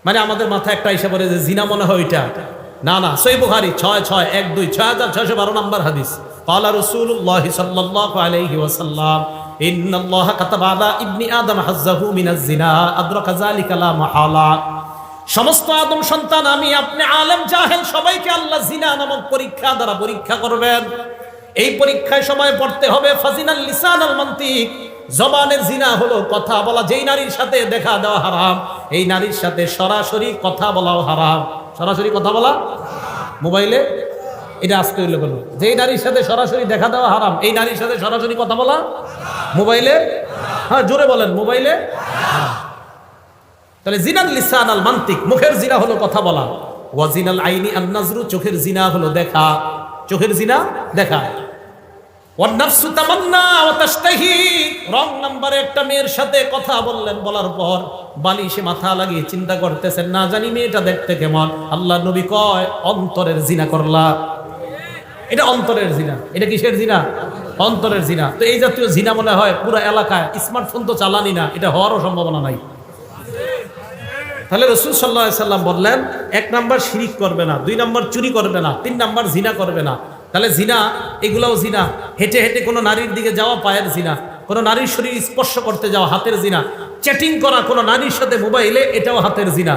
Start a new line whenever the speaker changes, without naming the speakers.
মানে আমাদের মাথায় একটা এসে পড়ে যে জিনা মনে হয় ওইটা। না না, সহিহ বুখারী 6612 6612 নম্বর হাদিস। ক্বালা রাসূলুল্লাহ সাল্লাল্লাহু আলাইহি ওয়াসাল্লাম ইন্নাল্লাহা কাতাবা আলা ইবনি আদম হাজ্জাহু মিনাজ জিনা আদরাকা যালিকা লা মাহালা। সমস্ত আদম সন্তান, আমি আপনি আলেম জাহেল সবাইকে আল্লাহ জিনা নামক পরীক্ষা দ্বারা পরীক্ষা করবেন। এই পরীক্ষায় সময় পড়তে হবে ফাজিনাল লিসান আল মান্তিক, জবানের জিনা হলো কথা বলা। যেই নারীর সাথে দেখা দেওয়া হারাম, এই নারীর সাথে সরাসরি কথা বলাও হারাম। সরাসরি কথা বলা মোবাইলে, এটা আসতে হইলে বলো। যেই নারীর সাথে সরাসরি দেখা দেওয়া হারাম, এই নারীর সাথে সরাসরি কথা বলা মোবাইলে, হ্যাঁ জোরে বলেন, মোবাইলে। তাহলে জিনাল লিসান আল মান্তিক, মুখের জিনা হলো কথা বলা। ওয়া জিনাল আইনি আন নাজরু, চোখের জিনা হলো দেখা। চোখের জিনা দেখা। ওয়ান নাফসু তামান্না ওয়া তাশতাহি, রং নাম্বারে একটা মেয়ের সাথে কথা বললেন, বলার পর বালিশে মাথা লাগিয়ে চিন্তা করতেছেন, না জানি মেয়েটা দেখতে কেমন। আল্লাহ নবী কয় অন্তরের জিনা করলা। এটা অন্তরের জিনা। এটা কিসের জিনা? অন্তরের জিনা। তো এই জাতীয় জিনা মনে হয় পুরো এলাকায়, স্মার্টফোন তো চালানি না, এটা হওয়ারও সম্ভাবনা নাই। তাহলে রাসূল সাল্লাল্লাহু আলাইহি সাল্লাম বললেন, 1 নাম্বার শিরিক করবে না, 2 নাম্বার চুরি করবে না, 3 নাম্বার জিনা করবে না। তাহলে জিনা, এগুলাও জিনা। হেঁটে হেঁটে কোনো নারীর দিকে যাওয়া পায়ের জিনা, কোনো নারীর শরীর স্পর্শ করতে যাওয়া হাতের জিনা, চ্যাটিং করা কোনো নারীর সাথে মোবাইলে, এটাও হাতের জিনা।